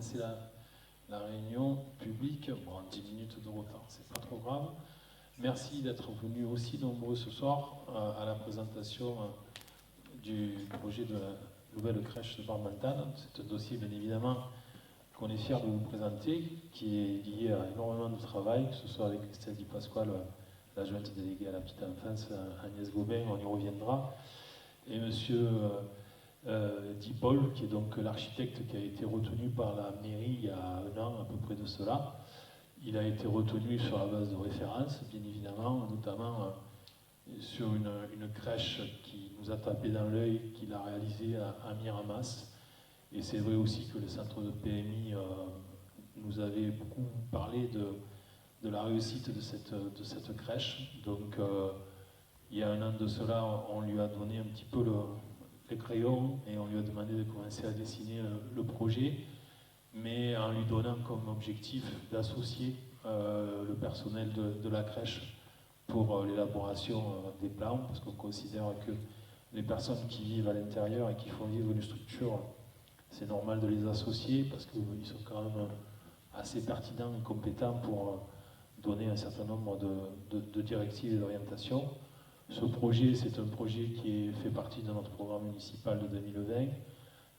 commencer la réunion publique. Bon, 10 minutes de retard, c'est pas trop grave. Merci d'être venus aussi nombreux ce soir à la présentation du projet de la nouvelle crèche de Barbentane. C'est un dossier, bien évidemment, qu'on est fiers de vous présenter, qui est lié à énormément de travail, que ce soit avec Christelle Di Pasquale, l'adjointe déléguée à la petite enfance, Agnès Gobin, on y reviendra, et monsieur Di Paul, qui est donc l'architecte qui a été retenu par la mairie il y a un an à peu près de cela. Il a été retenu sur la base de référence, bien évidemment, notamment sur une crèche qui nous a tapé dans l'œil, qu'il a réalisée à Miramas. Et c'est vrai aussi que le centre de PMI nous avait beaucoup parlé de la réussite de cette crèche. Donc il y a un an de cela, on lui a donné un petit peu les crayons et on lui a demandé de commencer à dessiner le projet, mais en lui donnant comme objectif d'associer le personnel de la crèche pour l'élaboration des plans, parce qu'on considère que les personnes qui vivent à l'intérieur et qui font vivre une structure, c'est normal de les associer parce qu'ils sont quand même assez pertinents et compétents pour donner un certain nombre de directives et d'orientations. Ce projet, c'est un projet qui fait partie de notre programme municipal de 2020.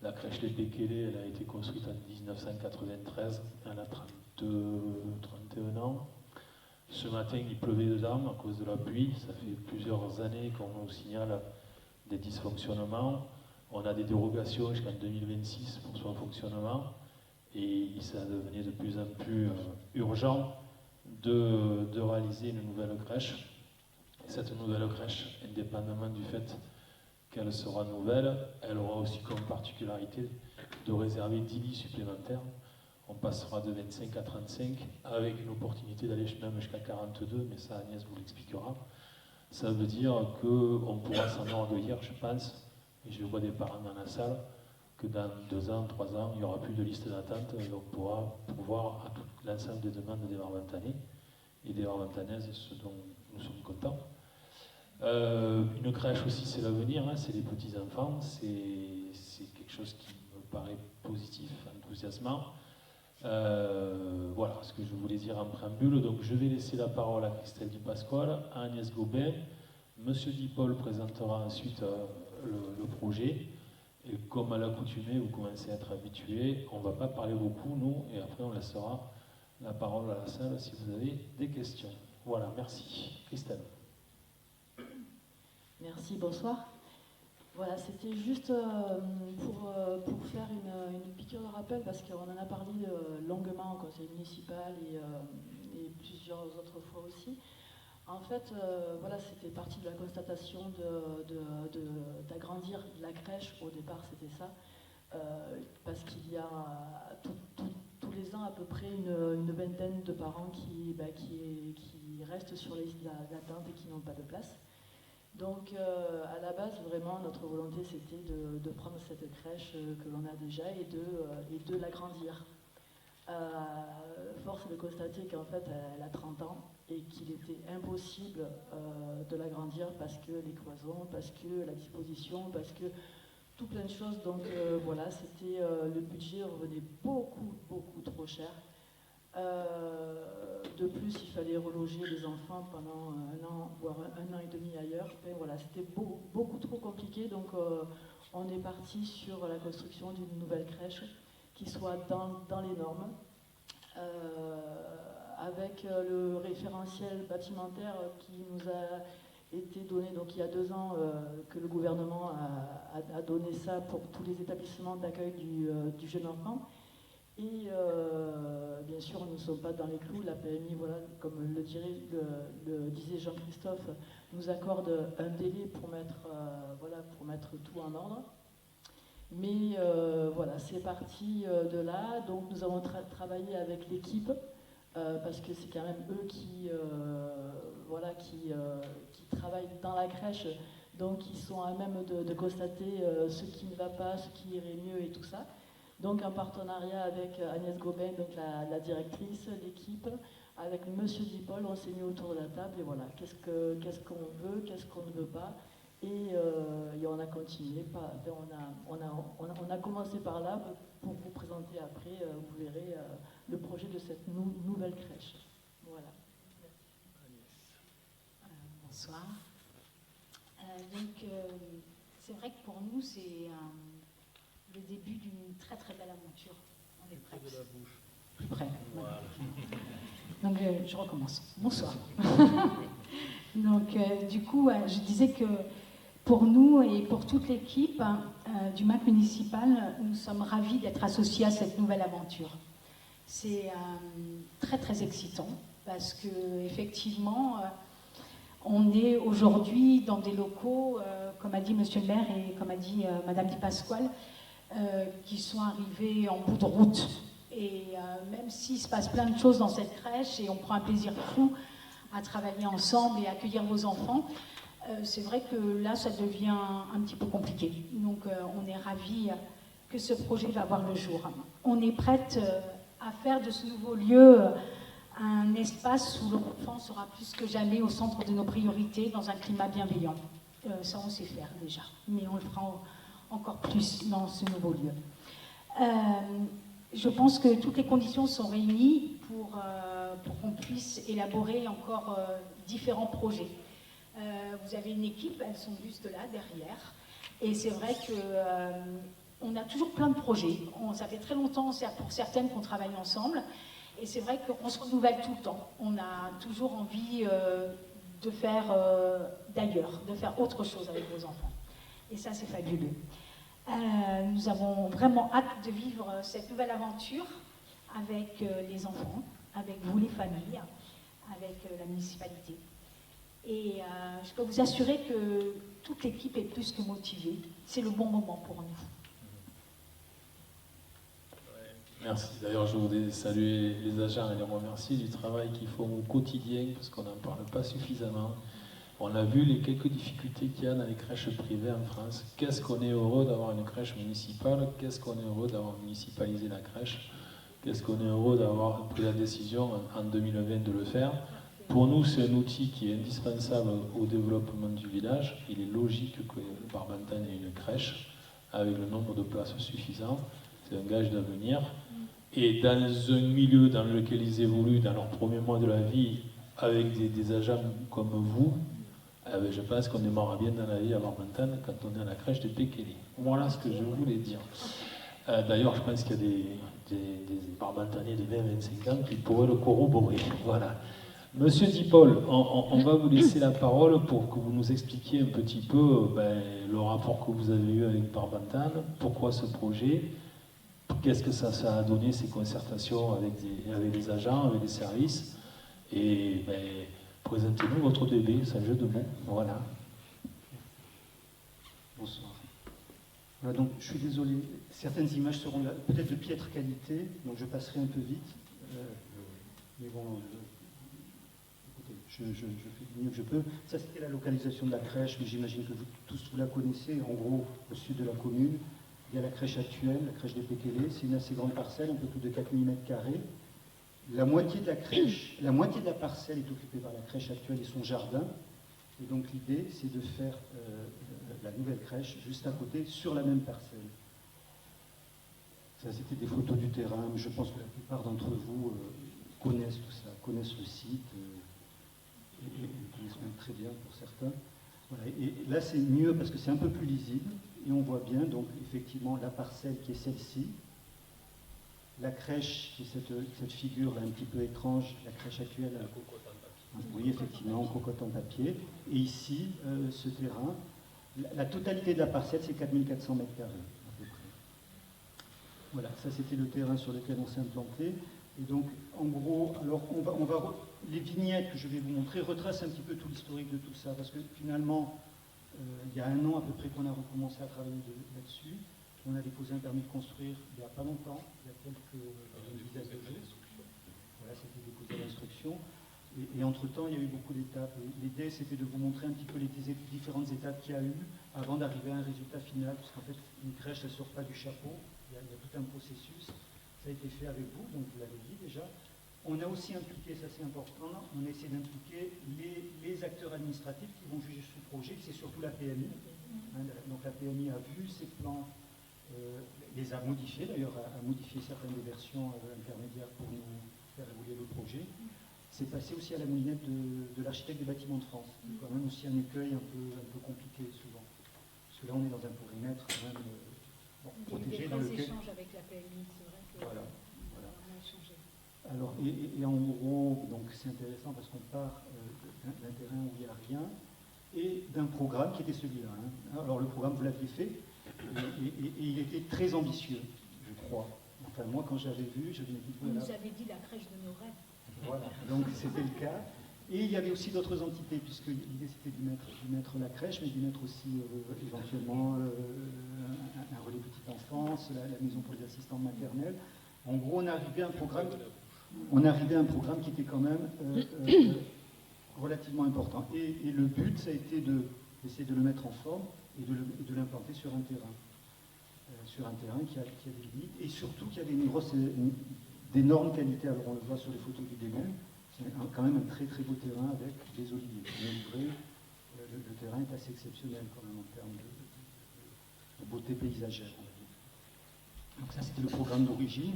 La crèche Les Pékélés, elle a été construite en 1993, elle a 31 ans. Ce matin, il pleuvait dedans à cause de la pluie. Ça fait plusieurs années qu'on nous signale des dysfonctionnements. On a des dérogations jusqu'en 2026 pour son fonctionnement. Et ça devenait de plus en plus urgent de réaliser une nouvelle crèche. Et cette nouvelle crèche, indépendamment du fait qu'elle sera nouvelle, elle aura aussi comme particularité de réserver 10 lits supplémentaires. On passera de 25 à 35, avec une opportunité d'aller même jusqu'à 42, mais ça Agnès vous l'expliquera. Ça veut dire qu'on pourra s'enorgueillir, je pense, et je vois des parents dans la salle, que dans 2 ans, 3 ans, il n'y aura plus de liste d'attente et on pourra pourvoir à tout l'ensemble des demandes des Barbentanais et des Barbentanaises, ce dont nous sommes contents. Une crèche aussi, c'est l'avenir, hein, c'est les petits-enfants, c'est quelque chose qui me paraît positif, enthousiasmant. Voilà ce que je voulais dire en préambule. Donc je vais laisser la parole à Christelle Di Pasquale, à Agnès Gobin. Monsieur Di Paul présentera ensuite le projet. Et comme à l'accoutumée, vous commencez à être habitués, on ne va pas parler beaucoup, nous, et après on laissera la parole à la salle si vous avez des questions. Voilà, merci. Christelle. Merci, bonsoir. Voilà, c'était juste pour faire une piqûre de rappel, parce qu'on en a parlé longuement au conseil municipal et plusieurs autres fois aussi. En fait, voilà, c'était parti de la constatation d'agrandir la crèche. Au départ, c'était ça, parce qu'il y a tous les ans à peu près une vingtaine de parents qui restent sur les listes d'attente et qui n'ont pas de place. Donc à la base, vraiment, notre volonté, c'était de prendre cette crèche que l'on a déjà et de l'agrandir. Force est de constater qu'en fait, elle a 30 ans et qu'il était impossible de l'agrandir parce que les cloisons, parce que la disposition, parce que tout plein de choses. Donc voilà, c'était le budget revenait beaucoup trop cher. De plus, il fallait reloger les enfants pendant 1 an, voire 1 an et demi ailleurs. Et voilà, c'était beaucoup trop compliqué. Donc, on est parti sur la construction d'une nouvelle crèche qui soit dans les normes, avec le référentiel bâtimentaire qui nous a été donné. Donc, il y a 2 ans que le gouvernement a donné ça pour tous les établissements d'accueil du jeune enfant. Et bien sûr, nous ne sommes pas dans les clous. La PMI, voilà, comme le disait Jean-Christophe, nous accorde un délai pour mettre tout en ordre. Mais voilà, c'est parti de là. Donc nous avons travaillé avec l'équipe, parce que c'est quand même eux qui travaillent dans la crèche. Donc ils sont à même de constater ce qui ne va pas, ce qui irait mieux et tout ça. Donc en partenariat avec Agnès Gobin, donc la directrice, l'équipe, avec Monsieur Di Paul, on s'est mis autour de la table et voilà, qu'est-ce qu'on veut, qu'est-ce qu'on ne veut pas. Et on a continué, on a commencé par là pour vous présenter après, vous verrez le projet de cette nouvelle crèche. Voilà. Bonsoir. C'est vrai que pour nous, c'est le début d'une très très belle aventure. On est prêts. Plus près. Voilà. Donc, je recommence. Bonsoir. Donc, du coup, je disais que pour nous et pour toute l'équipe du MAC municipal, nous sommes ravis d'être associés à cette nouvelle aventure. C'est très très excitant parce que effectivement, on est aujourd'hui dans des locaux, comme a dit Monsieur le maire et comme a dit Madame Di Pasquale, qui sont arrivés en bout de route. Et même s'il se passe plein de choses dans cette crèche et on prend un plaisir fou à travailler ensemble et accueillir vos enfants, c'est vrai que là, ça devient un petit peu compliqué. Donc, on est ravis que ce projet va voir le jour. On est prête à faire de ce nouveau lieu un espace où l'enfant sera plus que jamais au centre de nos priorités, dans un climat bienveillant. Ça, on sait faire déjà, mais on le fera encore plus dans ce nouveau lieu. Je pense que toutes les conditions sont réunies pour qu'on puisse élaborer encore différents projets. Vous avez une équipe, elles sont juste là, derrière. Et c'est vrai qu'on a toujours plein de projets. Ça fait très longtemps, pour certaines, qu'on travaille ensemble. Et c'est vrai qu'on se renouvelle tout le temps. On a toujours envie de faire d'ailleurs, de faire autre chose avec vos enfants. Et ça, c'est fabuleux. Nous avons vraiment hâte de vivre cette nouvelle aventure avec les enfants, avec vous les familles, avec la municipalité. Et je peux vous assurer que toute l'équipe est plus que motivée. C'est le bon moment pour nous. Merci. D'ailleurs, je voudrais saluer les agents et les remercier du travail qu'ils font au quotidien, parce qu'on n'en parle pas suffisamment. On a vu les quelques difficultés qu'il y a dans les crèches privées en France. Qu'est-ce qu'on est heureux d'avoir une crèche municipale, qu'est-ce qu'on est heureux d'avoir municipalisé la crèche, qu'est-ce qu'on est heureux d'avoir pris la décision en 2020 de le faire. Pour nous, c'est un outil qui est indispensable au développement du village. Il est logique que Barbantane ait une crèche avec le nombre de places suffisant. C'est un gage d'avenir. Et dans un milieu dans lequel ils évoluent dans leurs premiers mois de la vie, avec des agents comme vous, je pense qu'on démarre bien dans la vie à Barbantane quand on est à la crèche de Pékélé. Voilà ce que je voulais dire. D'ailleurs, je pense qu'il y a des Barbantanais de 20-25 ans qui pourraient le corroborer. Voilà. Monsieur Dipol, on va vous laisser la parole pour que vous nous expliquiez un petit peu le rapport que vous avez eu avec Barbantane, pourquoi ce projet, qu'est-ce que ça a donné, ces concertations avec les agents, avec les services, et présentez-nous votre bébé, c'est un jeu de mots, voilà. Bonsoir. Voilà, donc je suis désolé, certaines images seront peut-être de piètre qualité, donc je passerai un peu vite, mais bon, écoutez, je fais du mieux que je peux. Ça, c'était la localisation de la crèche, mais j'imagine que vous la connaissez, en gros, au sud de la commune. Il y a la crèche actuelle, la crèche des Pékélé, c'est une assez grande parcelle, un peu plus de 4000 m². La moitié de la parcelle est occupée par la crèche actuelle et son jardin. Et donc l'idée, c'est de faire la nouvelle crèche juste à côté, sur la même parcelle. Ça, c'était des photos du terrain, mais je pense que la plupart d'entre vous connaissent tout ça, connaissent le site, et connaissent même très bien pour certains. Voilà. Et là, c'est mieux parce que c'est un peu plus lisible, et on voit bien, donc, effectivement, la parcelle qui est celle-ci, la crèche, qui est cette figure un petit peu étrange, la crèche actuelle, oui, effectivement, en cocotte en papier. Et ici, ce terrain, la totalité de la parcelle, c'est 4400 m², à peu près. Voilà, ça c'était le terrain sur lequel on s'est implanté. Et donc, en gros, alors les vignettes que je vais vous montrer retracent un petit peu tout l'historique de tout ça, parce que finalement, il y a 1 an à peu près qu'on a recommencé à travailler là-dessus. On a déposé un permis de construire il n'y a pas longtemps, il y a une dizaine de jours. Voilà, c'était déposé à l'instruction. Et entre-temps, il y a eu beaucoup d'étapes. L'idée, c'était de vous montrer un petit peu les différentes étapes qu'il y a eu avant d'arriver à un résultat final, parce qu'en fait, une crèche, elle ne sort pas du chapeau. Il y a tout un processus. Ça a été fait avec vous, donc vous l'avez dit déjà. On a aussi impliqué, ça c'est important, on a essayé d'impliquer les acteurs administratifs qui vont juger ce projet, c'est surtout la PMI. Donc la PMI a vu ces plans, les a modifiés, d'ailleurs a modifié certaines des versions intermédiaires pour nous faire évoluer le projet. C'est passé aussi à la moulinette de l'architecte des bâtiments de France, qui est quand même aussi un écueil un peu compliqué souvent. Parce que là on est dans un périmètre quand même protégé dans lequel... Il y a eu des échanges avec la PMI, c'est vrai que voilà. on a échangé. Alors, et en gros, donc c'est intéressant parce qu'on part d'un terrain où il n'y a rien et d'un programme qui était celui-là. Alors le programme, vous l'aviez fait, et il était très ambitieux, je crois. Enfin, moi, quand j'avais vu, je me dis... Vous nous avez dit la crèche de nos rêves. Voilà, donc c'était le cas. Et il y avait aussi d'autres entités, puisque l'idée c'était d'y mettre la crèche, mais d'y mettre aussi éventuellement un relais petite enfance, la maison pour les assistants maternels. En gros, on arrivait à un programme qui était quand même relativement important. Et le but, ça a été d'essayer de le mettre en forme et de l'implanter sur un terrain. Sur un terrain qui a des limites, et surtout qui avait d'énormes qualités. Alors on le voit sur les photos du début, c'est quand même un très très beau terrain avec des oliviers. Le terrain est assez exceptionnel quand même en termes de beauté paysagère, on va dire. Donc ça c'était le programme d'origine.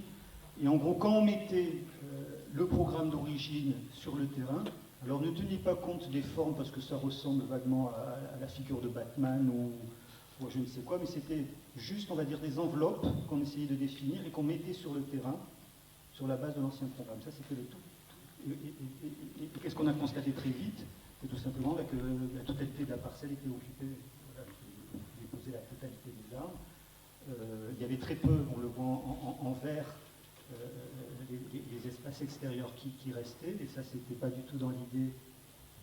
Et en gros, quand on mettait le programme d'origine sur le terrain, alors ne tenez pas compte des formes parce que ça ressemble vaguement à la figure de Batman ou je ne sais quoi, mais c'était juste, on va dire, des enveloppes qu'on essayait de définir et qu'on mettait sur le terrain sur la base de l'ancien programme. Ça, c'était le tout. Et qu'est-ce qu'on a constaté très vite? C'est tout simplement que la totalité de la parcelle était occupée, voilà, qui déposait la totalité des arbres. Il y avait très peu, on le voit en vert, les espaces extérieurs qui restaient, et ça, c'était pas du tout dans l'idée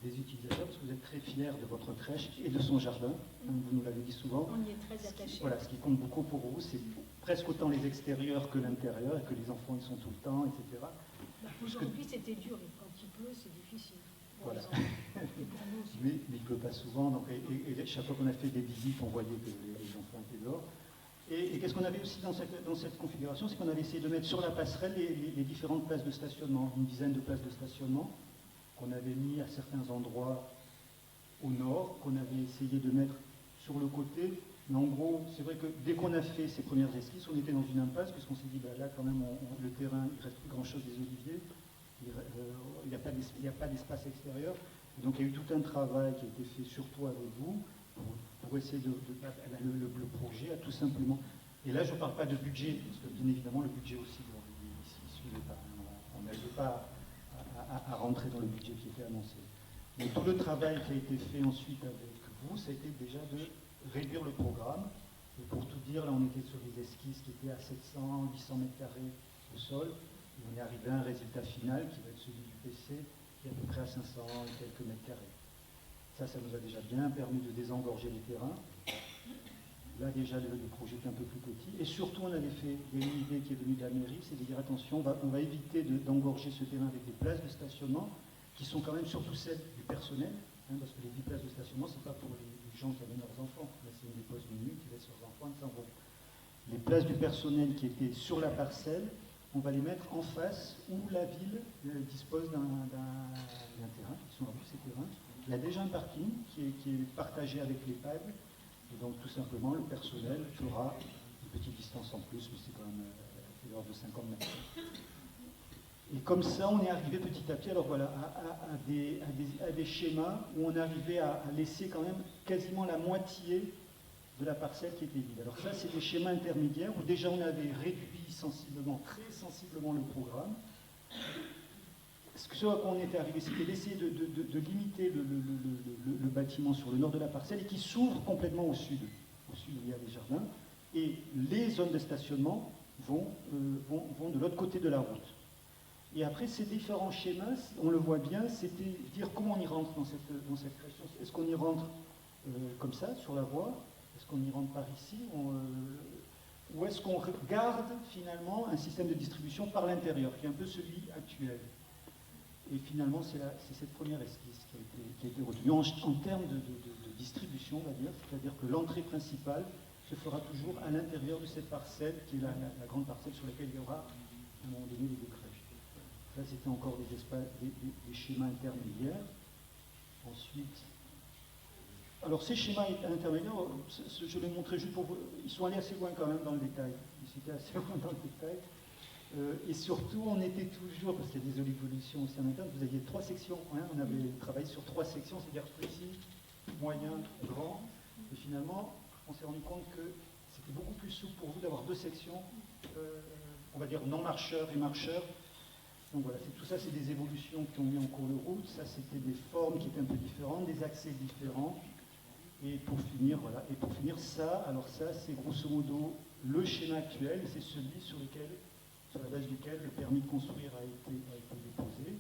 des utilisateurs, parce que vous êtes très fiers de votre crèche et de son jardin, vous nous l'avez dit souvent. On y est très attachés. Voilà, ce qui compte beaucoup pour vous, c'est presque autant les extérieurs que l'intérieur, et que les enfants y sont tout le temps, etc. Aujourd'hui, c'était dur, quand il pleut, c'est difficile. Voilà. Et pour nous aussi. Mais il ne pleut pas souvent, donc, et chaque fois qu'on a fait des visites, on voyait que les enfants étaient dehors. Et qu'est-ce qu'on avait aussi dans cette configuration, c'est qu'on avait essayé de mettre sur la passerelle les différentes places de stationnement, une dizaine de places de stationnement, qu'on avait mis à certains endroits au nord, qu'on avait essayé de mettre sur le côté. Mais en gros, c'est vrai que dès qu'on a fait ces premières esquisses, on était dans une impasse, puisqu'on s'est dit, là quand même, le terrain, il ne reste plus grand-chose des oliviers, il n'y a pas d'espace extérieur. Et donc il y a eu tout un travail qui a été fait surtout avec vous, pour essayer le projet a tout simplement... Et là, je ne parle pas de budget, parce que bien évidemment, le budget aussi, on n'arrive pas à rentrer dans le budget qui était annoncé. Mais tout le travail qui a été fait ensuite avec vous, ça a été déjà de réduire le programme. Et pour tout dire, là, on était sur des esquisses qui étaient à 700, 800 mètres carrés au sol. Et on est arrivé à un résultat final qui va être celui du PC, qui est à peu près à 500 et quelques mètres carrés. Ça nous a déjà bien permis de désengorger les terrains. Là, déjà, le projet était un peu plus petit. Et surtout, on avait fait une idée qui est venue de la mairie, c'est de dire, attention, on va éviter d'engorger ce terrain avec des places de stationnement, qui sont quand même surtout celles du personnel, parce que les 10 places de stationnement, ce n'est pas pour les gens qui avaient leurs enfants. Là, c'est une dépose minute qui laisse leurs enfants, et les places du personnel qui étaient sur la parcelle, on va les mettre en face où la ville dispose d'un terrain, qui sont en plus ces terrains. Il y a déjà un parking qui est partagé avec l'EHPAD, et donc tout simplement le personnel fera une petite distance en plus, mais c'est quand même de l'ordre de 50 mètres. Et comme ça, on est arrivé petit à petit, alors voilà, à des schémas où on arrivait à laisser quand même quasiment la moitié de la parcelle qui était vide. Alors ça, c'est des schémas intermédiaires où déjà on avait réduit sensiblement, très sensiblement le programme. Ce à quoi on était arrivé, c'était d'essayer de limiter le bâtiment sur le nord de la parcelle et qui s'ouvre complètement au sud où il y a les jardins. Et les zones de stationnement vont de l'autre côté de la route. Et après, ces différents schémas, on le voit bien, c'était dire comment on y rentre dans cette création. Est-ce qu'on y rentre comme ça, sur la voie? Est-ce qu'on y rentre par ici? Ou est-ce qu'on garde finalement un système de distribution par l'intérieur, qui est un peu celui actuel? Et finalement, c'est cette première esquisse qui a été retenue. En termes de distribution, on va dire, c'est-à-dire que l'entrée principale se fera toujours à l'intérieur de cette parcelle, qui est la grande parcelle sur laquelle il y aura, à un moment donné, les deux crèches. Là, c'était encore des schémas intermédiaires. Ensuite, alors ces schémas intermédiaires, je les montrais juste pour vous, ils sont allés assez loin quand même dans le détail. Ils étaient assez loin dans le détail. Et surtout, on était toujours, parce qu'il y a des évolutions aussi en interne, vous aviez 3 sections. Hein, on avait travaillé sur 3 sections, c'est-à-dire petit, moyen, grand. Et finalement, on s'est rendu compte que c'était beaucoup plus souple pour vous d'avoir 2 sections, on va dire non marcheurs et marcheurs. Donc voilà, tout ça, c'est des évolutions qui ont mis en cours de route. Ça, c'était des formes qui étaient un peu différentes, des accès différents. Et pour finir, voilà. Et pour finir, ça, alors ça, c'est grosso modo le schéma actuel. C'est celui sur la base duquel le permis de construire a été déposé.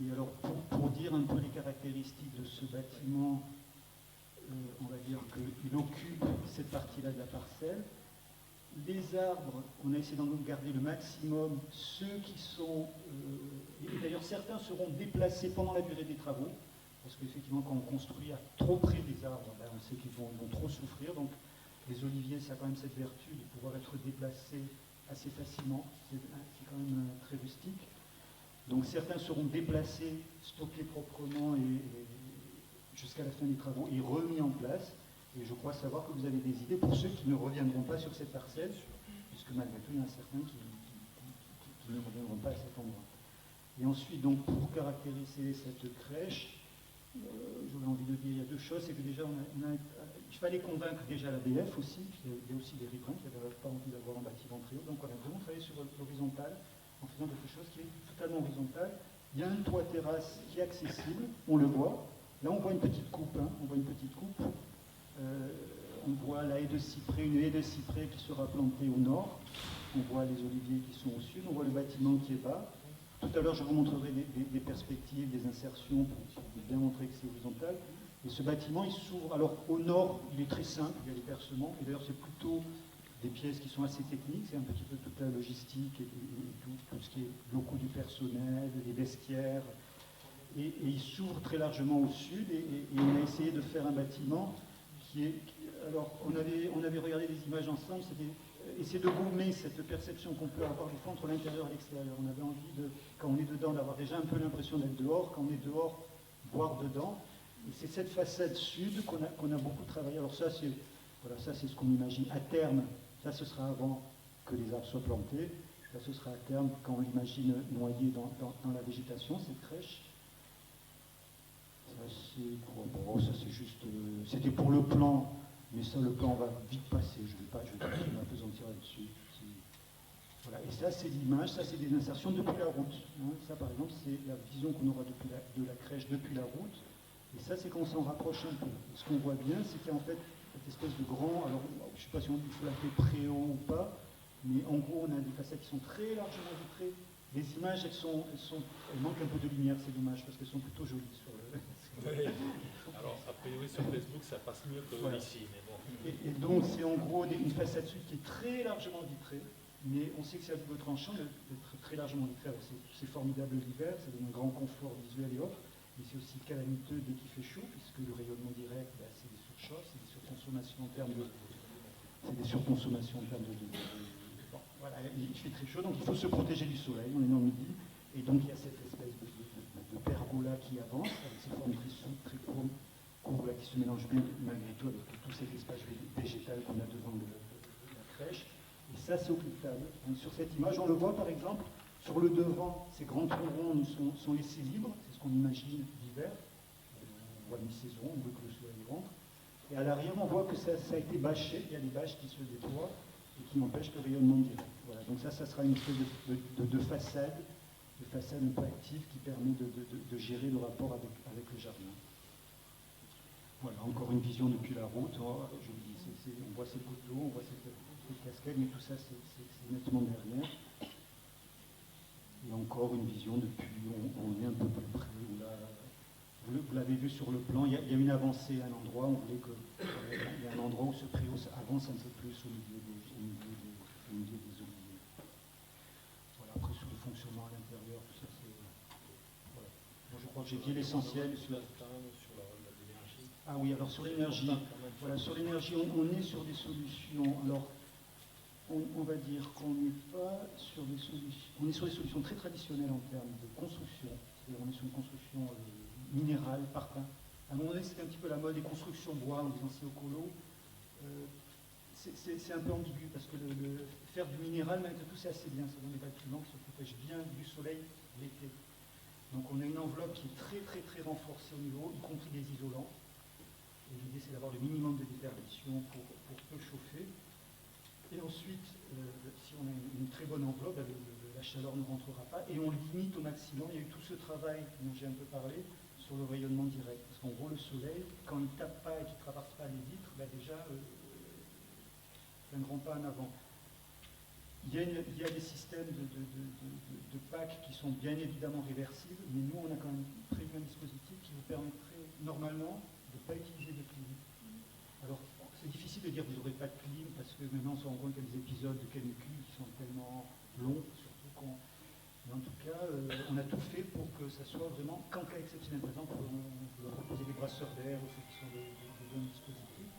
Et alors, pour dire un peu les caractéristiques de ce bâtiment, on va dire qu'il occupe cette partie-là de la parcelle. Les arbres, on a essayé d'en garder le maximum. Ceux qui sont... et d'ailleurs, certains seront déplacés pendant la durée des travaux, parce qu'effectivement, quand on construit à trop près des arbres, ben, on sait qu'ils vont trop souffrir. Donc, les oliviers, ça a quand même cette vertu de pouvoir être déplacés assez facilement. C'est quand même très rustique. Donc, certains seront déplacés, stockés proprement et jusqu'à la fin des travaux et remis en place. Et je crois savoir que vous avez des idées pour ceux qui ne reviendront pas sur cette parcelle, puisque malgré tout, il y en a certains qui ne reviendront pas à cet endroit. Et ensuite, donc, pour caractériser cette crèche, j'aurais envie de dire, il y a 2 choses. C'est que déjà, il fallait convaincre déjà la BF aussi, il y a aussi des riverains qui n'avaient pas envie d'avoir un bâtiment très haut. Donc, on a vraiment travaillé sur l'horizontal, en faisant quelque chose qui est totalement horizontal. Il y a un toit terrasse qui est accessible, on le voit. Là, on voit une petite coupe, hein, on voit une petite coupe. On voit la haie de cyprès, une haie de cyprès qui sera plantée au nord. On voit les oliviers qui sont au sud. On voit le bâtiment qui est bas. Tout à l'heure, je vous montrerai des perspectives, des insertions pour bien montrer que c'est horizontal. Et ce bâtiment, il s'ouvre. Alors, au nord, il est très simple. Il y a les percements. Et d'ailleurs, c'est plutôt des pièces qui sont assez techniques. C'est un petit peu toute la logistique et tout ce qui est locaux du personnel, les vestiaires. Et il s'ouvre très largement au sud. Et on a essayé de faire un bâtiment alors, on avait regardé des images ensemble, c'était essayer de gommer cette perception qu'on peut avoir des fois entre l'intérieur et l'extérieur. On avait envie, quand on est dedans, d'avoir déjà un peu l'impression d'être dehors, quand on est dehors, voir dedans. Et c'est cette façade sud qu'on a beaucoup travaillé. Alors ça, c'est ce qu'on imagine. À terme, ça, ce sera avant que les arbres soient plantés. Ça, ce sera à terme quand on l'imagine noyé dans la végétation, cette crèche. Ça c'est juste, c'était pour le plan, mais ça le plan va vite passer, je ne vais pas m'apesantir là-dessus. Voilà. Et ça c'est l'image, ça c'est des insertions depuis la route. Hein. Ça par exemple c'est la vision qu'on aura de la crèche depuis la route. Et ça c'est quand on s'en rapproche un peu. Et ce qu'on voit bien c'est qu'il y a en fait cette espèce de grand, alors je ne sais pas si on faut l'appeler préau ou pas, mais en gros on a des façades qui sont très largement vitrées. Les images, elles manquent un peu de lumière, c'est dommage, parce qu'elles sont plutôt jolies sur le... Oui. Alors, a priori, sur Facebook, ça passe mieux que voilà. Ici, mais bon. Et donc, c'est en gros une façade sud qui est très largement vitrée, mais on sait que c'est à double tranchant d'être très largement vitrée. C'est formidable l'hiver, ça donne un grand confort visuel et autres, mais c'est aussi calamiteux dès qu'il fait chaud, puisque le rayonnement direct, c'est des surchauffes, c'est des surconsommations en termes de... Bon, voilà, il fait très chaud, donc il faut se protéger du soleil, on est dans le midi, et donc il y a cette espèce de pergola qui avance, avec ces formes très souples, très courbes, qui se mélangent bien malgré tout avec tout cet espace végétal qu'on a devant la crèche. Et ça, c'est occultable. Donc, sur cette image, on le voit par exemple, sur le devant, ces grands trous ronds sont laissés libres, c'est ce qu'on imagine l'hiver. On voit mi-saison, on veut que le soleil rentre. Et à l'arrière, on voit que ça a été bâché, il y a des bâches qui se déploient et qui empêchent le rayonnement direct. Voilà. Donc ça sera une espèce de façade un peu active qui permet de gérer le rapport avec le jardin. Voilà, encore une vision depuis la route. Oh, je vous dis, on voit ces gouttes d'eau, on voit cette cascade, mais tout ça, c'est nettement derrière. Et encore une vision depuis, on est un peu plus près. Vous l'avez vu sur le plan, il y a une avancée à un endroit, on voulait qu'il y a un endroit où ce préau avance un peu plus au milieu des oliviers. Voilà, après sur le fonctionnement à l'intérieur, tout ça c'est... Voilà. Moi je crois que j'ai dit l'essentiel sur... Ah oui, alors sur l'énergie, voilà, sur l'énergie, on est sur des solutions. Alors, on va dire qu'on n'est pas sur des solutions, on est sur des solutions très traditionnelles en termes de construction. C'est-à-dire on est sur une construction minérale, parpaing. À un moment donné, c'était un petit peu la mode des constructions bois, en disant c'est au colo. C'est un peu ambigu parce que faire du minéral, malgré tout, c'est assez bien. Ça donne des bâtiments qui se protègent bien du soleil l'été. Donc on a une enveloppe qui est très très très renforcée au niveau, y compris des isolants. Et l'idée c'est d'avoir le minimum de déperdition pour peu chauffer. Et ensuite, si on a une très bonne enveloppe, la chaleur ne rentrera pas et on limite au maximum. Il y a eu tout ce travail dont j'ai un peu parlé sur le rayonnement direct. Parce qu'en gros, le soleil, quand il ne tape pas et qu'il ne traverse pas les vitres, déjà, c'est un grand pas en avant. Il y a des systèmes de packs qui sont bien évidemment réversibles, mais nous, on a quand même prévu un dispositif qui vous permettrait normalement de ne pas utiliser de clim. Alors, c'est difficile de dire que vous n'aurez pas de clim, parce que maintenant, on se rend compte qu'il y a des épisodes de canicule qui sont tellement longs, surtout quand... Mais en tout cas, on a tout fait pour que ça soit vraiment, qu'en cas exceptionnel, par exemple, on peut proposer des brasseurs d'air ou ceux qui sont de bons dispositifs,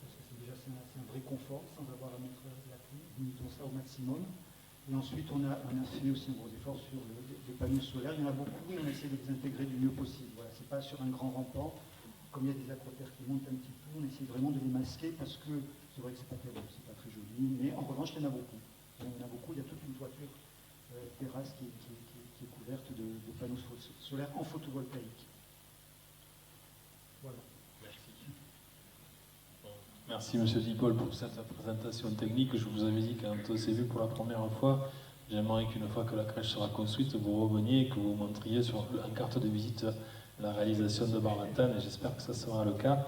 parce que c'est un vrai confort, sans avoir à mettre la clim. Limitons ça au maximum. Et ensuite, on a fait aussi un gros effort sur les panneaux solaires. Il y en a beaucoup et on essaie de les intégrer du mieux possible. Voilà, c'est pas sur un grand rampant. Comme il y a des acrotères qui montent un petit peu, on essaie vraiment de les masquer parce que c'est vrai que c'est pas terrible, c'est pas très joli. Mais en revanche, il y en a beaucoup. Il y a toute une toiture terrasse qui est couverte de panneaux solaires en photovoltaïque. Voilà. Merci Monsieur Dipol pour cette présentation technique. Je vous avais dit quand on s'est vu pour la première fois, j'aimerais qu'une fois que la crèche sera construite, vous reveniez et que vous montriez en carte de visite la réalisation de Barlatan, et j'espère que ça sera le cas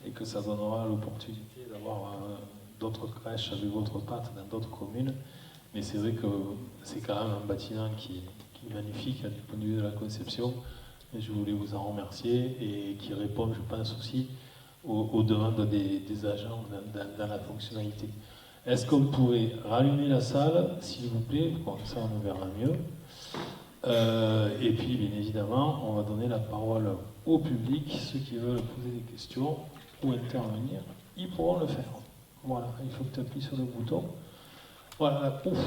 et que ça donnera l'opportunité d'avoir d'autres crèches avec votre patte dans d'autres communes. Mais c'est vrai que c'est quand même un bâtiment qui est magnifique du point de vue de la conception, et je voulais vous en remercier, et qui répond, je pense aussi, aux demandes des agents dans la fonctionnalité. Est-ce qu'on pourrait rallumer la salle, s'il vous plaît? Comme ça, on verra mieux. Et puis, bien évidemment, on va donner la parole au public. Ceux qui veulent poser des questions ou intervenir, ils pourront le faire. Voilà, il faut que tu appuies sur le bouton. Voilà, ouf.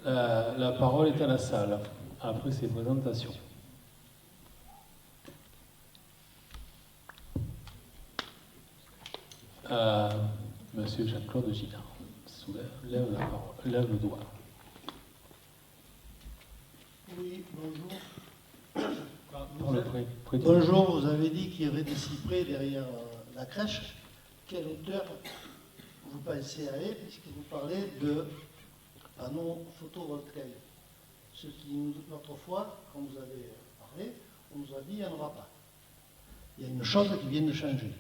La parole est à la salle, après ces présentations. Monsieur Jean-Claude Gillard, lève la parole, lève le doigt. Oui, bonjour. Bonjour, vous avez dit qu'il y avait des cyprès derrière la crèche. Quelle hauteur vous pensez aller, puisque vous parlez de panneaux photovoltaïques? Ce qui, l'autre fois, quand vous avez parlé, on nous a dit qu'il n'y en aura pas. Il y a une chose qui vient de changer.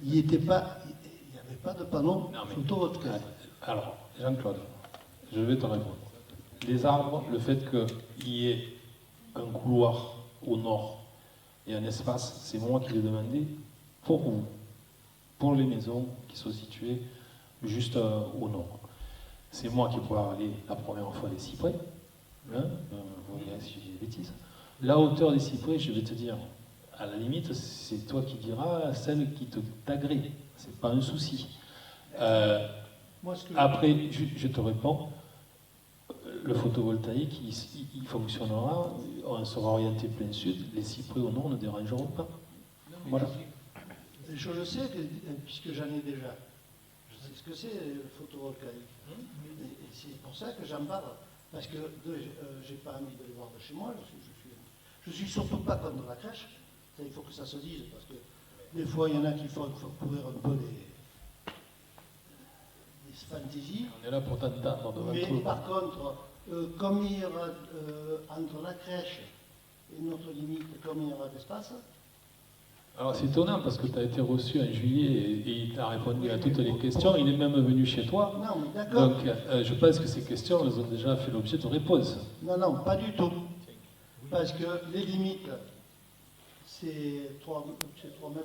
Il n'y avait pas de panneaux photovoltaïques. Alors, Jean-Claude, je vais te répondre. Les arbres, le fait qu'il y ait un couloir au nord et un espace, c'est moi qui l'ai demandé pour vous, pour les maisons qui sont situées juste au nord. C'est moi qui pourrais aller la première fois des cyprès, hein, vous direz si j'ai des bêtises. La hauteur des cyprès, je vais te dire, à la limite, c'est toi qui diras celle qui t'agrée, c'est pas un souci. Après, je te réponds, le photovoltaïque, il fonctionnera, on sera orienté plein sud, les cyprès au nord ne dérangeront pas. Voilà. Je le sais, puisque j'en ai déjà. Je sais ce que c'est le photovoltaïque. Et c'est pour ça que j'en parle. Parce que j'ai pas envie de les voir de chez moi. Je suis surtout pas contre la crèche. Ça, il faut que ça se dise, parce que des fois, il y en a qui font courir un peu les fantaisies. On est là pour t'entendre devant Mais tout. par contre, comme il y aura entre la crèche et notre limite, comme il y aura d'espace. Alors c'est étonnant parce que tu as été reçu en juillet et il t'a répondu à toutes les questions. Il est même venu chez toi. Non, mais d'accord. Donc je pense que ces questions, elles ont déjà fait l'objet de réponses. Non, pas du tout. Parce que les limites, c'est 3 mètres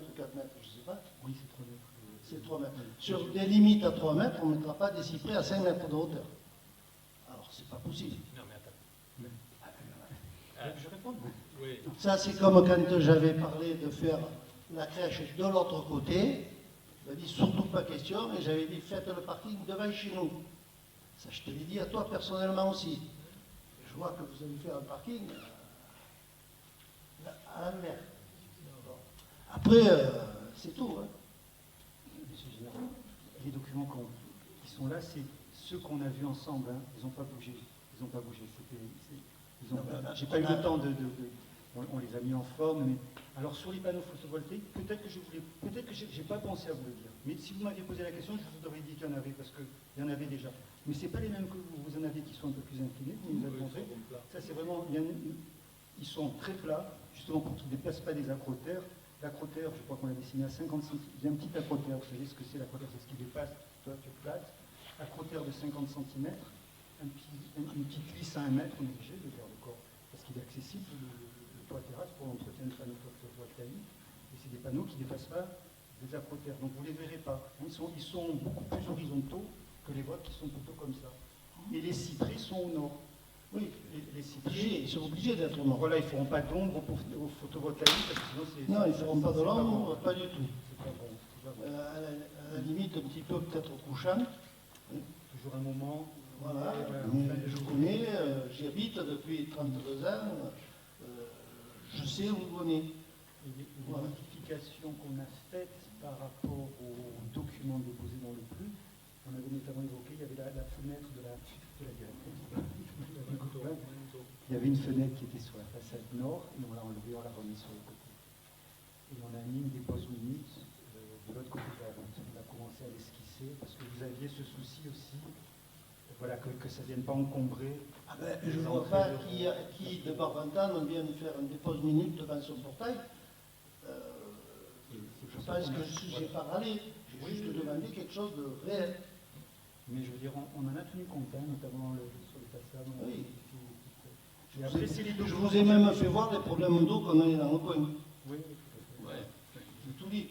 ou 4 mètres, je ne sais pas. Oui, c'est 3 mètres. C'est 3 mètres. Sur des limites à 3 mètres, on ne mettra pas des cyprès à 5 mètres de hauteur. Alors, c'est pas possible. Non, mais attends. Je réponds. Oui. Ça, c'est comme quand j'avais parlé de faire la crèche de l'autre côté. Il m'a dit surtout pas question, et j'avais dit faites le parking devant chez nous. Ça, je te l'ai dit à toi personnellement aussi. Je vois que vous allez faire un parking à l'envers. Après, c'est tout. Hein. Monsieur Général, les documents qui sont là, c'est ceux qu'on a vus ensemble. Hein. Ils n'ont pas bougé. Ils n'ont pas bougé. J'ai pas eu le temps on les a mis en forme. Mais, alors sur les panneaux photovoltaïques, peut-être que j'ai pas pensé à vous le dire. Mais si vous m'aviez posé la question, je vous aurais dit qu'il y en avait, parce qu'il y en avait déjà. Mais c'est pas les mêmes que vous en avez qui sont un peu plus inclinés. Vous nous avez montré. Ça c'est vraiment, ils sont très plats, justement pour qu'ils ne déplacent pas des acrotères. L'acrotère, je crois qu'on l'a dessiné à 50 cm. Il y a un petit acrotère, vous savez ce que c'est l'acrotère, c'est ce qui dépasse, toi tu plates. Acrotère de 50 cm, une petite lisse à 1 mètre, on est obligé de faire le corps, parce qu'il est accessible, le toit terrasse pour l'entretien de panneaux photovoltaïques. Et c'est des panneaux qui ne dépassent pas des acrotères, donc vous ne les verrez pas. Ils sont beaucoup plus horizontaux que les vôtres qui sont plutôt comme ça. Et les cyprès sont au nord. Oui, les cyprès, ils sont obligés d'être au nord. Voilà, ils ne feront pas d'ombre aux photovoltaïques, parce que sinon c'est... Non, ils ne feront pas de l'ombre, pas du tout. C'est pas bon. C'est pas bon. À la limite, un petit peu peut-être au couchant. Toujours un moment. Voilà, mais je connais, j'y habite depuis 32 ans, je sais où on est. Et les modifications qu'on a faites par rapport aux documents déposés dans le plus, on avait notamment évoqué, il y avait la fenêtre de la directrice. Il y avait une fenêtre qui était sur la façade nord, et on l'a enlevée, on l'a remis sur le côté. Et on a mis des poses minutes de l'autre côté de la route. On a commencé à l'esquisser, parce que vous aviez ce souci aussi, voilà, que ça ne vienne pas encombrer. Ah ben, je ne vois pas qui de Barbantane vient de faire une dépose minute devant son portail. Je pense que je n'ai pas râlé, j'ai juste demandé quelque chose de réel. Mais je veux dire, on en a tenu compte, hein, notamment sur les façades. Oui. Et après, c'est les Je vous ai même fait voir les problèmes d'eau qu'on a dans le coin. Oui. Je tout dit.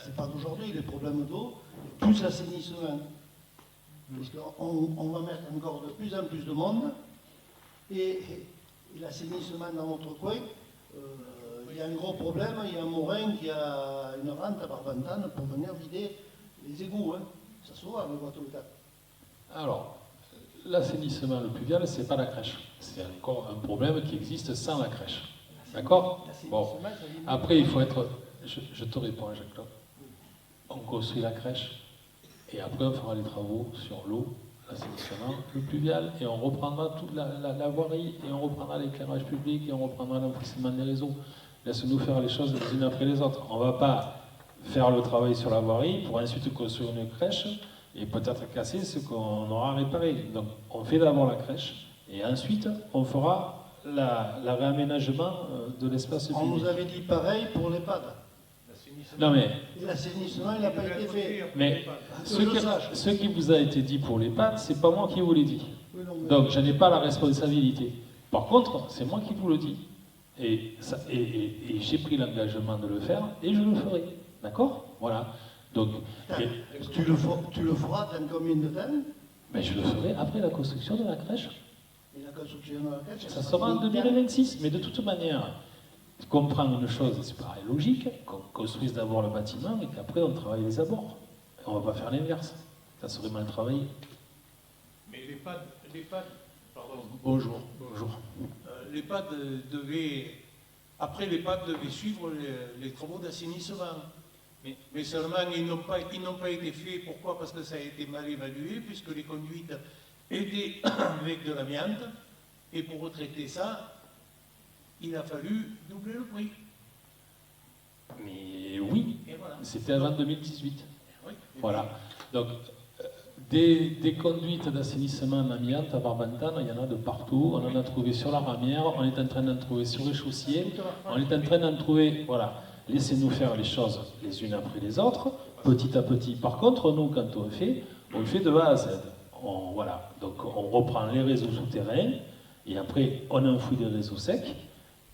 C'est pas d'aujourd'hui, les problèmes d'eau, plus l'assainissement. Parce qu'on va mettre encore de plus en plus de monde, et l'assainissement dans notre coin, il y a un gros problème, il y a un Morin qui a une rente à Barbantane pour venir vider les égouts. Hein. Ça se voit, on le voit tout le temps. Alors, l'assainissement, le pluvial, c'est pas la crèche. C'est encore un problème qui existe sans la crèche. D'accord? Bon. Après, il faut être... Je te réponds, Jacques-Claude. On construit la crèche, et après, on fera les travaux sur l'eau, l'assainissement, le pluvial, et on reprendra toute la voirie, et on reprendra l'éclairage public, et on reprendra l'enfouissement des réseaux. Laisse-nous faire les choses les unes après les autres. On ne va pas faire le travail sur la voirie pour ensuite construire une crèche et peut-être casser ce qu'on aura réparé. Donc, on fait d'abord la crèche, et ensuite, on fera le réaménagement de l'espace public. On nous avait dit pareil pour l'EHPAD. Non mais... Et l'assainissement, il n'a pas été fait. Mais ce qui vous a été dit pour l'EHPAD, c'est pas moi qui vous l'ai dit. Oui, non, mais... Donc je n'ai pas la responsabilité. Par contre, c'est moi qui vous le dis. Et j'ai pris l'engagement de le faire et je le ferai. D'accord? Voilà. Donc, Tu le feras dans combien de temps? Mais je le ferai après la construction de la crèche. Et la construction de la crèche, Ça sera en 2026. Mais de toute manière, comprendre une chose, c'est pareil logique, qu'on construise d'abord le bâtiment et qu'après on travaille les abords. Et on ne va pas faire l'inverse. Ça serait mal travaillé. Mais l'EHPAD, pardon. Bonjour. L'EHPAD devait, après l'EHPAD devait suivre les travaux d'assainissement. Mais seulement ils n'ont pas été faits. Pourquoi? Parce que ça a été mal évalué, puisque les conduites étaient avec de l'amiante. Et pour retraiter ça, il a fallu doubler le prix. Mais oui, Et voilà. c'était avant 2018. Oui. Voilà. Donc, des conduites d'assainissement en amiante à Barbantane, il y en a de partout. On en a trouvé sur la ramière, on est en train d'en trouver sur les chaussiers, on est en train d'en trouver... Voilà. Laissez-nous faire les choses les unes après les autres, petit à petit. Par contre, nous, quand on le fait de A à Z. Voilà. Donc, on reprend les réseaux souterrains, et après, on enfouit des réseaux secs,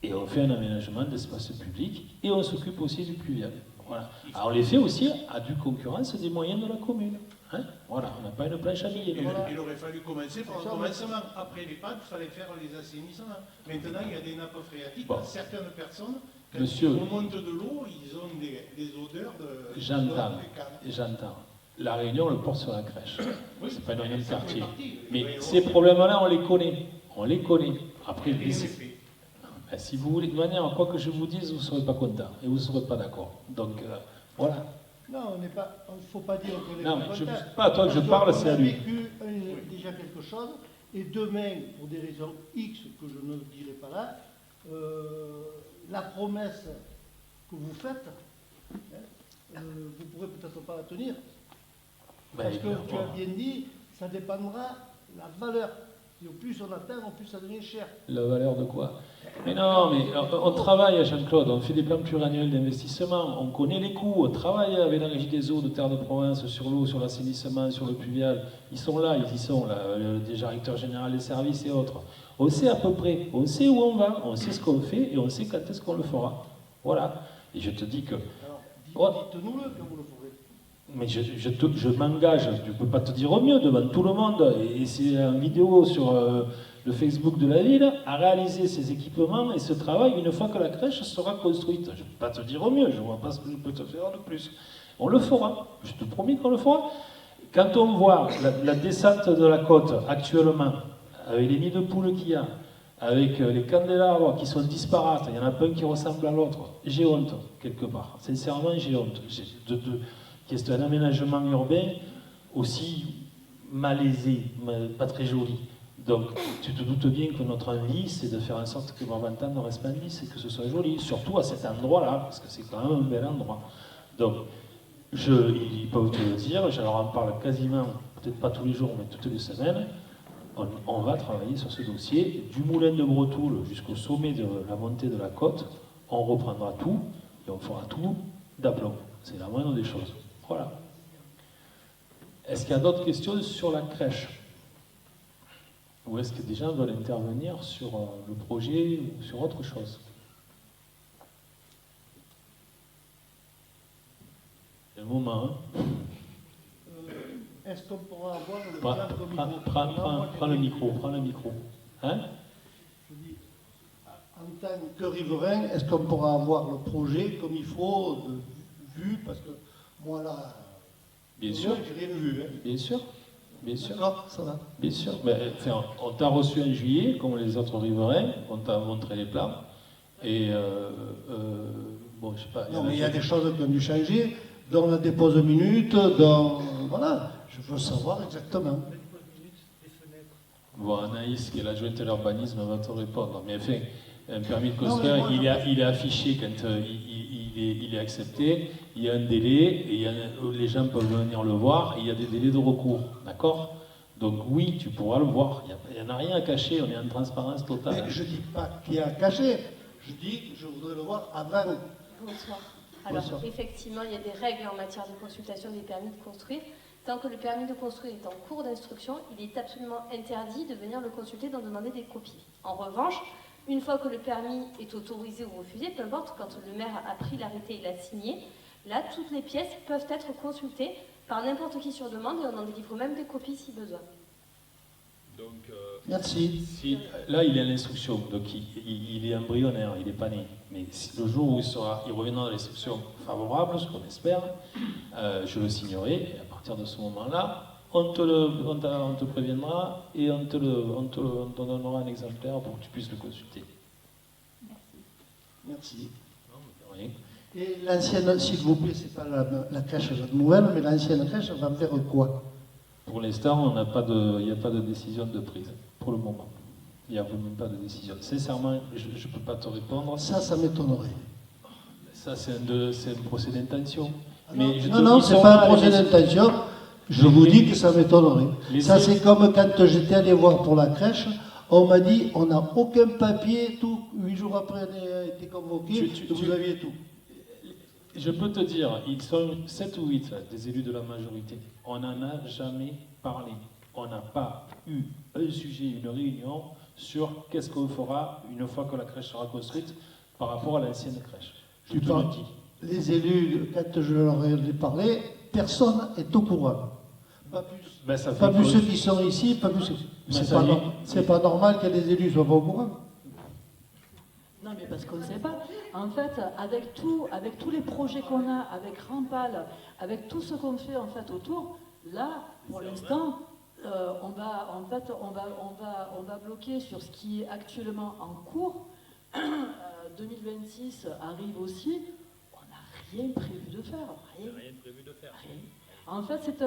et on fait un aménagement d'espace public, et on s'occupe aussi du pluvial. Voilà. Alors, on les fait aussi à due concurrence des moyens de la commune. Hein? Voilà, on n'a pas une planche à billets. Il aurait fallu commencer par un commencement. Après l'EHPAD, il fallait faire les assainissements. Maintenant, il y a des nappes phréatiques. Bon. Certaines personnes Quand Monsieur. on monte de l'eau, ils ont des odeurs de... J'entends, des cannes. j'entends. La réunion, on le porte sur la crèche. Oui, C'est pas une réunion de ça fait quartier. partie. Mais Ouais, ces problèmes-là, on les connaît. On les connaît. Après, rien n'est laissez- fait. ben, si vous voulez, de manière, quoi que je vous dise, vous ne serez pas content et vous ne serez pas d'accord. Donc, voilà. Non, il ne faut pas dire qu'on est Non, pas mais content. c'est pas à toi que je parle, c'est à lui. On a vécu déjà quelque chose, et demain, pour des raisons X que je ne dirai pas là, la promesse que vous faites, vous ne pourrez peut-être pas la tenir. Ben, Parce que tu on- as bien dit, ça dépendra de la valeur. Et au plus on atteint, au plus ça devient cher. La valeur de quoi? Mais non, mais on travaille, Jean-Claude, on fait des plans pluriannuels d'investissement, on connaît les coûts, on travaille avec la Régie des eaux de Terre de Province sur l'eau, sur l'assainissement, sur le pluvial. Ils sont là, ils y sont, là, le directeur général des services et autres. On sait à peu près, on sait où on va, on sait ce qu'on fait et on sait quand est-ce qu'on le fera. Voilà. Et je te dis que... Alors, Ouais. dites-nous-le quand vous le ferez. Mais je m'engage, je ne peux pas te dire au mieux devant tout le monde, et c'est une vidéo sur le Facebook de la ville, à réaliser ces équipements et ce travail une fois que la crèche sera construite. Je ne peux pas te dire au mieux, je ne vois pas ce que je peux te faire de plus. On le fera, je te promets qu'on le fera. Quand on voit la descente de la côte actuellement, avec les nids de poules qu'il y a, avec les candélabres qui sont disparates, il y en a pas un qui ressemble à l'autre, j'ai honte, quelque part. Sincèrement, j'ai honte. C'est un aménagement urbain aussi malaisé, pas très joli. Donc, tu te doutes bien que notre envie, c'est de faire en sorte que Morvantan ne reste pas lisse et que ce soit joli, surtout à cet endroit-là, parce que c'est quand même un bel endroit. Donc, ils peuvent te le dire, je leur en parle quasiment, peut-être pas tous les jours, mais toutes les semaines. On va travailler sur ce dossier, du moulin de Bretoul jusqu'au sommet de la montée de la côte. On reprendra tout et on fera tout d'aplomb. C'est la moindre des choses. Voilà. Est-ce qu'il y a d'autres questions sur la crèche? Ou est-ce que des gens veulent intervenir sur le projet ou sur autre chose? C'est le moment, hein. Est-ce qu'on pourra avoir le Prends, plan comme il prends- faut? prends- Non, prends- moi, prends le micro, prends le micro. Hein? Je dis, en tant que riverain, est-ce qu'on pourra avoir le projet comme il faut, vu? Parce que moi là, Bien moi, sûr, j'ai rien vu. Hein. bien sûr, bien sûr. D'accord, ça va. Bien sûr. Mais, enfin, on t'a reçu en juillet, comme les autres riverains, on t'a montré les plans. Et bon, je sais pas. Non, mais il y a des choses qui ont dû changer, dans la dépose minute, dans. Voilà, je veux savoir exactement. Bon, Anaïs, qui est l'adjointe à l'urbanisme, va te répondre. Mais enfin, un permis de Non, construire, mais moi, il est affiché quand il est accepté. Il y a un délai, et les gens peuvent venir le voir, et il y a des délais de recours. D'accord? Donc oui, tu pourras le voir. Il n'y en a rien à cacher, on est en transparence totale. Mais je ne dis pas qu'il y a un cachet, je dis que je voudrais le voir avant. Bonsoir. Alors, Bonsoir. effectivement, il y a des règles en matière de consultation des permis de construire. Tant que le permis de construire est en cours d'instruction, il est absolument interdit de venir le consulter, d'en demander des copies. En revanche, une fois que le permis est autorisé ou refusé, peu importe, quand le maire a pris l'arrêté et l'a signé, là, toutes les pièces peuvent être consultées par n'importe qui sur demande et on en délivre même des copies si besoin. Donc, Merci. Là, il est à l'instruction, donc il est embryonnaire, il n'est pas né. Mais le jour où il reviendra dans l'instruction favorable, ce qu'on espère, je le signerai, et à partir de ce moment-là, on te préviendra et on te donnera un exemplaire pour que tu puisses le consulter. Merci. Rien. Et l'ancienne, s'il vous plaît, c'est pas la crèche nouvelle, mais l'ancienne crèche va vers quoi? Pour l'instant, il n'y a pas de décision de prise, pour le moment. Il n'y a vraiment pas de décision. Sincèrement, je ne peux pas te répondre. Ça m'étonnerait. Ça, c'est un procès d'intention. Ah Mais non, c'est pas un projet d'intention. Je vous dis que ça m'étonnerait. Les- Ça, c'est comme quand j'étais allé voir pour la crèche, on m'a dit on n'a aucun papier, tout. 8 jours après, on a été convoqué, vous aviez tout. Je peux te dire, ils sont 7 ou 8 des élus de la majorité. On n'en a jamais parlé. On n'a pas eu un sujet, une réunion sur qu'est-ce qu'on fera une fois que la crèche sera construite par rapport à l'ancienne crèche. Je Tu te parles- le dis. Les élus, quand je leur ai parlé, personne n'est au courant. Pas plus. Ben, ça fait Pas plus que- ceux qui sont ici, pas plus. Ben, C'est ça pas, y est. c'est pas normal que les élus soient pas au courant. Non, mais parce qu'on ne sait pas. En fait, avec tous les projets qu'on a, avec Rampal, avec tout ce qu'on fait en fait autour, là, pour l'instant, on va bloquer sur ce qui est actuellement en cours. 2026 arrive aussi. On n'a rien prévu de faire. Rien. Rien prévu de faire. Rien. En fait, c'est